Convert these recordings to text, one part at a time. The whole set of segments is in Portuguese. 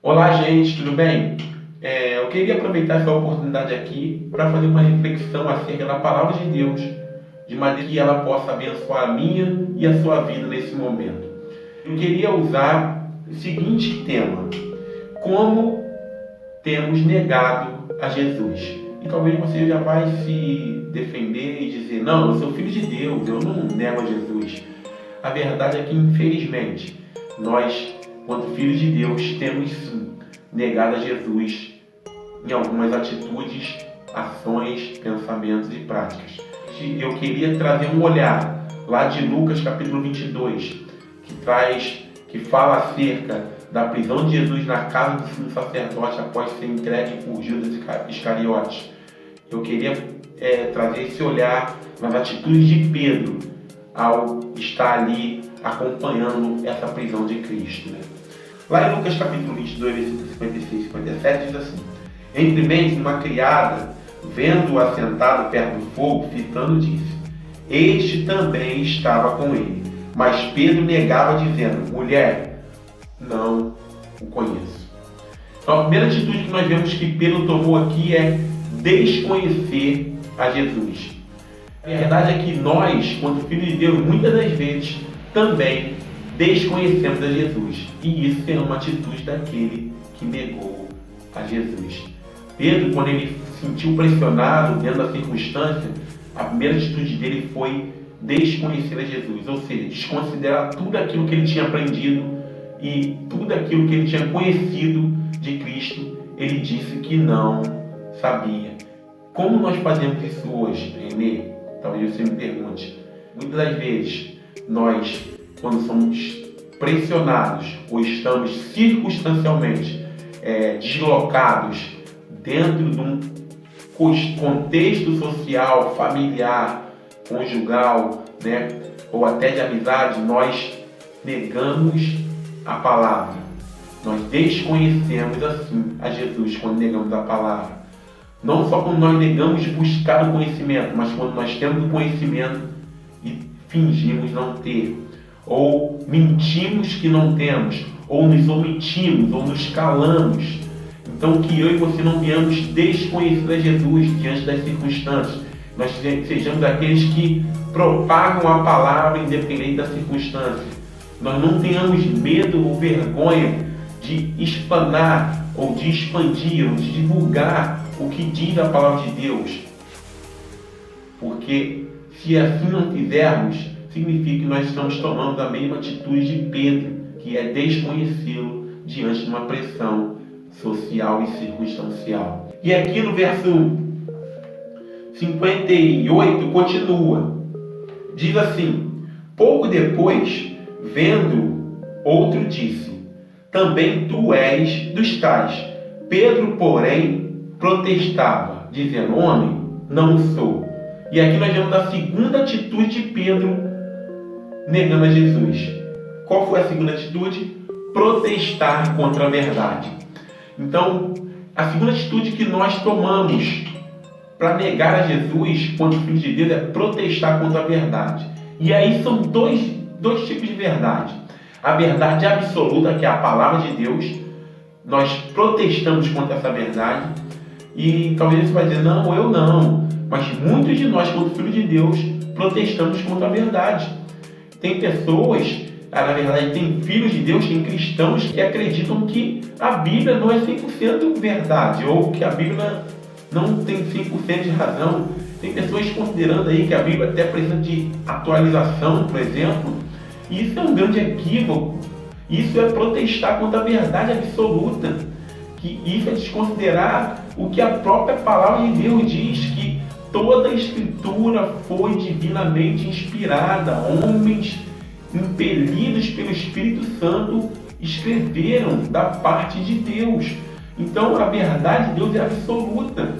Olá, gente, tudo bem? Eu queria aproveitar essa oportunidade aqui para fazer uma reflexão acerca da palavra de Deus, de maneira que ela possa abençoar a minha e a sua vida nesse momento. Eu queria usar o seguinte tema: como temos negado a Jesus. E talvez você já vai se defender e dizer: não, eu sou filho de Deus, eu não nego a Jesus. A verdade é que, infelizmente, nós, quanto filhos de Deus, temos sim negado a Jesus em algumas atitudes, ações, pensamentos e práticas. Eu queria trazer um olhar lá de Lucas capítulo 22, que fala acerca da prisão de Jesus na casa do sumo sacerdote após ser entregue por Judas Iscariotes. Eu queria trazer esse olhar nas atitudes de Pedro ao estar ali acompanhando essa prisão de Cristo. Lá em Lucas capítulo 22, versículos 56 e 57, diz assim: entre mentes, uma criada, vendo-o assentado perto do fogo, fitando, disse: este também estava com ele. Mas Pedro negava, dizendo: mulher, não o conheço. Então, a primeira atitude que nós vemos que Pedro tomou aqui é desconhecer a Jesus. A verdade é que nós, quanto filhos de Deus, muitas das vezes também desconhecemos a Jesus. E isso é uma atitude daquele que negou a Jesus. Pedro, quando ele se sentiu pressionado dentro da circunstância, a primeira atitude dele foi desconhecer a Jesus, ou seja, desconsiderar tudo aquilo que ele tinha aprendido e tudo aquilo que ele tinha conhecido de Cristo. Ele disse que não sabia. Como nós fazemos isso hoje, Renê? Talvez você me pergunte. Muitas das vezes, nós, quando somos pressionados ou estamos circunstancialmente deslocados dentro de um contexto social, familiar, conjugal, ou até de amizade, nós negamos a palavra. Nós desconhecemos assim a Jesus quando negamos a palavra. Não só quando nós negamos buscar o conhecimento, mas quando nós temos o conhecimento e fingimos não ter, ou mentimos que não temos, ou nos omitimos, ou nos calamos. Então, que eu e você não venhamos desconhecer a Jesus diante das circunstâncias. Nós sejamos aqueles que propagam a palavra independente da circunstância. Nós não tenhamos medo ou vergonha de explanar, ou de expandir, ou de divulgar o que diz a palavra de Deus. Porque se assim não fizermos, significa que nós estamos tomando a mesma atitude de Pedro, que é desconhecê-lo diante de uma pressão social e circunstancial. E aqui no verso 58 continua. Diz assim: pouco depois, vendo, outro disse: também tu és dos tais. Pedro, porém, protestava, dizendo: homem, não sou. E aqui nós vemos a segunda atitude de Pedro negando a Jesus. Qual foi a segunda atitude? Protestar contra a verdade. Então, a segunda atitude que nós tomamos para negar a Jesus, quando filhos de Deus, é protestar contra a verdade. E aí são dois tipos de verdade. A verdade absoluta, que é a palavra de Deus, nós protestamos contra essa verdade. E talvez você vai dizer: não, eu não. Mas muitos de nós, quando filhos de Deus, protestamos contra a verdade. Tem pessoas, na verdade, tem filhos de Deus, tem cristãos que acreditam que a Bíblia não é 100% verdade, ou que a Bíblia não tem 100% de razão. Tem pessoas considerando aí que a Bíblia até precisa de atualização, por exemplo. E isso é um grande equívoco. Isso é protestar contra a verdade absoluta. Que isso é desconsiderar o que a própria palavra de Deus diz, que toda a Escritura foi divinamente inspirada. Homens impelidos pelo Espírito Santo escreveram da parte de Deus. Então a verdade de Deus é absoluta.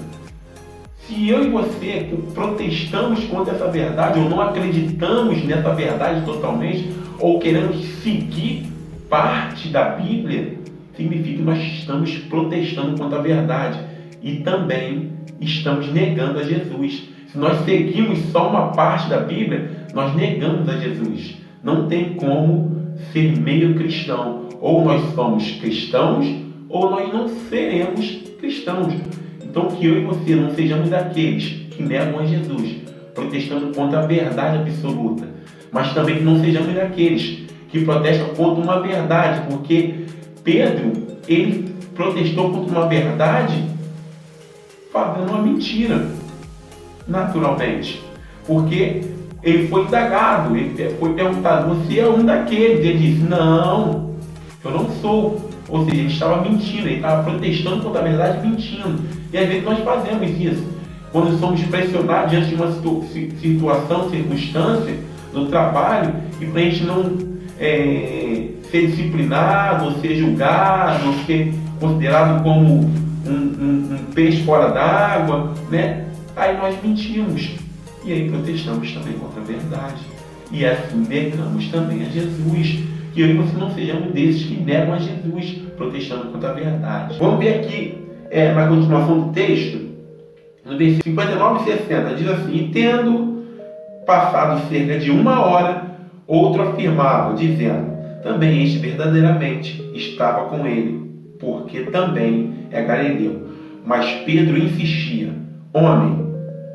Se eu e você protestamos contra essa verdade, ou não acreditamos nessa verdade totalmente, ou queremos seguir parte da Bíblia, significa que nós estamos protestando contra a verdade e também estamos negando a Jesus. Se nós seguimos só uma parte da Bíblia, nós negamos a Jesus. Não tem como ser meio cristão. Ou nós somos cristãos, ou nós não seremos cristãos. Então que eu e você não sejamos daqueles que negam a Jesus, protestando contra a verdade absoluta, mas também que não sejamos daqueles que protestam contra uma verdade, porque Pedro, ele protestou contra uma verdade fazendo uma mentira, naturalmente, porque ele foi indagado, ele foi perguntado: você é um daqueles? Ele disse: não, eu não sou. Ou seja, ele estava mentindo, ele estava protestando contra a verdade, mentindo. E às vezes nós fazemos isso. Quando somos pressionados diante de uma situação, circunstância do trabalho, e para a gente não ser disciplinado, ou ser julgado, ou ser considerado como um peixe fora d'água, né? Aí nós mentimos. E aí protestamos também contra a verdade. E assim negamos também a Jesus. Que eu e você não sejamos desses que negam a Jesus, protestando contra a verdade. Vamos ver aqui, na continuação do texto, no versículo 59 e 60, diz assim: e tendo passado cerca de 1 hora, outro afirmava, dizendo: também este verdadeiramente estava com ele, porque também é galileu. Mas Pedro insistia: homem,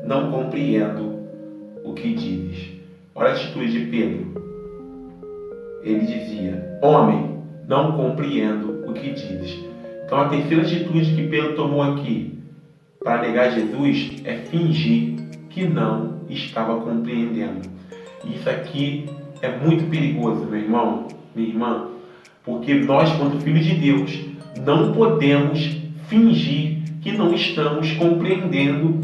não compreendo o que dizes. Olha a atitude de Pedro. Ele dizia: homem, não compreendo o que dizes. Então a terceira atitude que Pedro tomou aqui para negar Jesus é fingir que não estava compreendendo. Isso aqui é muito perigoso, meu irmão, minha irmã, porque nós, quanto filhos de Deus, não podemos fingir que não estamos compreendendo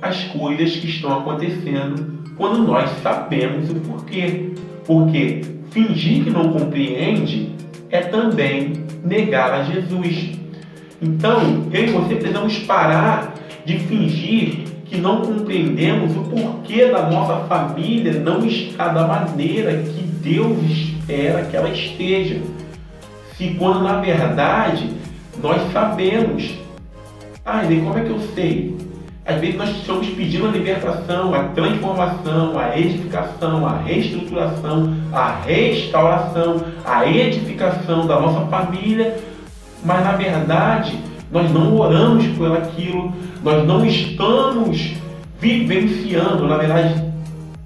as coisas que estão acontecendo quando nós sabemos o porquê. Porque fingir que não compreende é também negar a Jesus. Então, eu e você precisamos parar de fingir que não compreendemos o porquê da nossa família não está da maneira que Deus espera que ela esteja. Se quando na verdade nós sabemos. E como é que eu sei? Às vezes nós estamos pedindo a libertação, a transformação, a edificação, a reestruturação, a restauração, a edificação da nossa família, mas na verdade nós não oramos por aquilo, nós não estamos vivenciando, na verdade,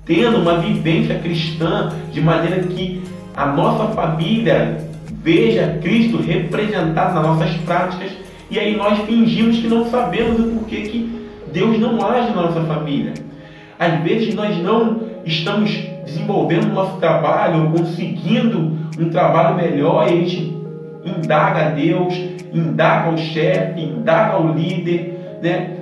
tendo uma vivência cristã de maneira que a nossa família veja Cristo representado nas nossas práticas, e aí nós fingimos que não sabemos o porquê que Deus não age na nossa família. Às vezes nós não estamos desenvolvendo o nosso trabalho, ou conseguindo um trabalho melhor, e a gente indaga a Deus, indaga o chefe, indaga o líder, né?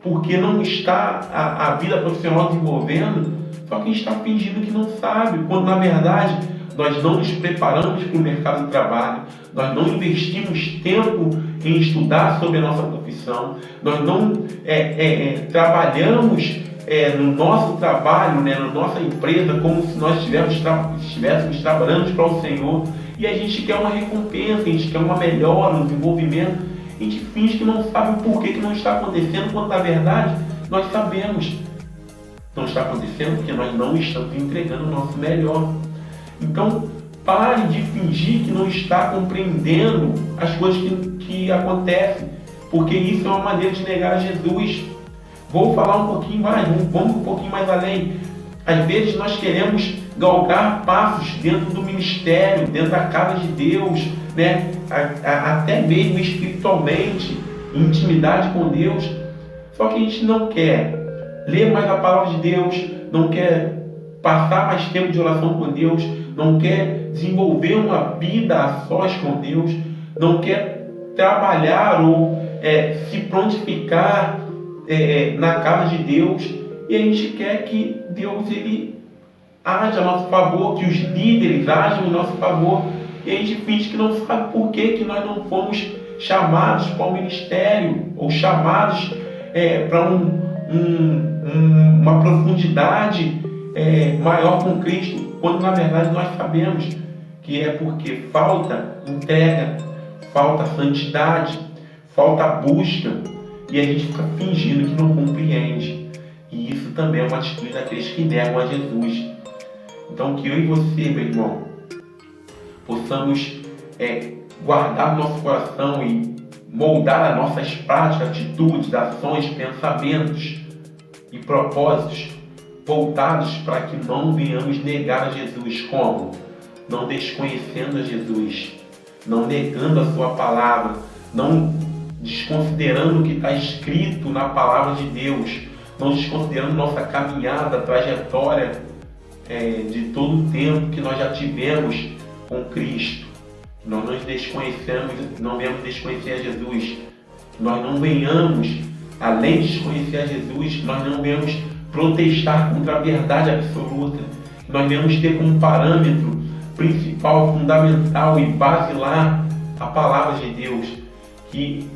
Porque não está a vida profissional desenvolvendo, só que a gente está fingindo que não sabe, quando na verdade nós não nos preparamos para o mercado de trabalho, nós não investimos tempo em estudar sobre a nossa profissão, nós não trabalhamos no nosso trabalho, né, na nossa empresa, como se nós estivéssemos trabalhando para o Senhor, e a gente quer uma recompensa, a gente quer uma melhora, um desenvolvimento, a gente finge que não sabe o porquê que não está acontecendo, quando na verdade nós sabemos. Não está acontecendo porque nós não estamos entregando o nosso melhor. Então, pare de fingir que não está compreendendo as coisas que acontecem, porque isso é uma maneira de negar a Jesus. Vou falar um pouquinho mais, vamos um pouquinho mais além. Às vezes nós queremos galgar passos dentro do ministério, dentro da casa de Deus, né? Até mesmo espiritualmente, em intimidade com Deus. Só que a gente não quer ler mais a palavra de Deus, não quer passar mais tempo de oração com Deus, não quer desenvolver uma vida a sós com Deus, não quer trabalhar ou se prontificar na casa de Deus, e a gente quer que Deus ele age a nosso favor, que os líderes ajam em nosso favor, e a gente finge que não sabe por que nós não fomos chamados para o ministério, ou chamados para uma profundidade maior com Cristo, quando na verdade nós sabemos que é porque falta entrega, falta santidade, falta busca, e a gente fica fingindo que não compreende. E isso também é uma atitude daqueles que negam a Jesus. Então que eu e você, meu irmão, possamos guardar no nosso coração e moldar as nossas práticas, atitudes, ações, pensamentos e propósitos voltados para que não venhamos negar a Jesus. Como? Não desconhecendo a Jesus, não negando a sua palavra, não desconsiderando o que está escrito na palavra de Deus, não desconsiderando nossa caminhada, trajetória de todo o tempo que nós já tivemos com Cristo. Nós não desconhecemos, não venhamos desconhecer a Jesus, nós não venhamos, além de desconhecer a Jesus, nós não venhamos protestar contra a verdade absoluta, nós venhamos ter como parâmetro principal, fundamental e basilar a palavra de Deus, que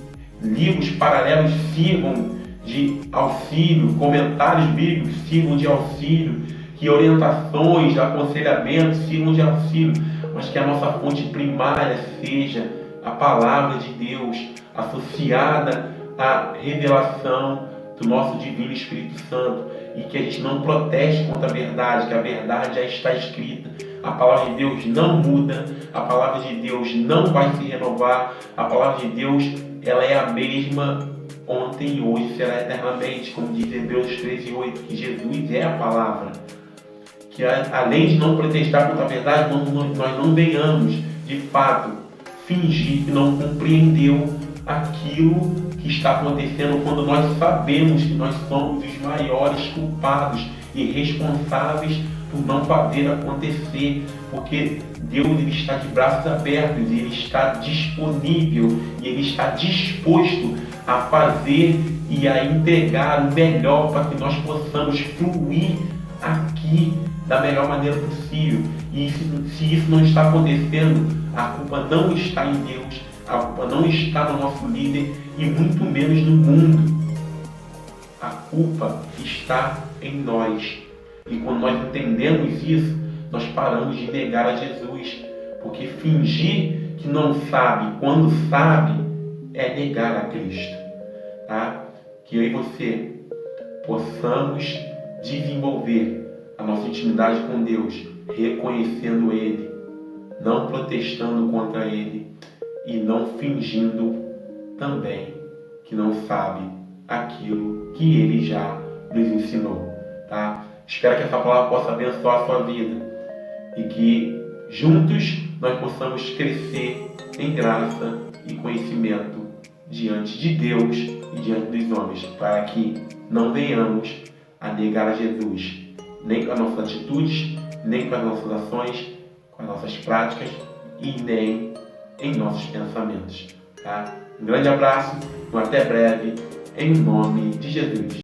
livros paralelos sirvam de auxílio, comentários bíblicos sirvam de auxílio, que orientações, aconselhamentos sirvam de auxílio, mas que a nossa fonte primária seja a palavra de Deus, associada à revelação do nosso Divino Espírito Santo, e que a gente não proteste contra a verdade, que a verdade já está escrita. A palavra de Deus não muda, a palavra de Deus não vai se renovar, a palavra de Deus ela é a mesma ontem e hoje, será eternamente, como diz Hebreus 13:8, que Jesus é a palavra. Que além de não protestar contra a verdade, nós não venhamos, de fato, fingir que não compreendeu aquilo que está acontecendo, quando nós sabemos que nós somos os maiores culpados e responsáveis por não fazer acontecer, porque Deus ele está de braços abertos, ele está disponível e ele está disposto a fazer e a entregar o melhor para que nós possamos fluir aqui da melhor maneira possível. E se isso não está acontecendo, a culpa não está em Deus, a culpa não está no nosso líder e muito menos no mundo. A culpa está em nós. E quando nós entendemos isso, nós paramos de negar a Jesus. Porque fingir que não sabe quando sabe é negar a Cristo. Tá? Que eu e você possamos desenvolver a nossa intimidade com Deus, reconhecendo Ele, não protestando contra Ele e não fingindo também que não sabe aquilo que Ele já nos ensinou. Tá? Espero que essa palavra possa abençoar a sua vida e que juntos nós possamos crescer em graça e conhecimento diante de Deus e diante dos homens, para que não venhamos a negar a Jesus, nem com as nossas atitudes, nem com as nossas ações, com as nossas práticas e nem em nossos pensamentos. Tá? Um grande abraço, até breve, em nome de Jesus.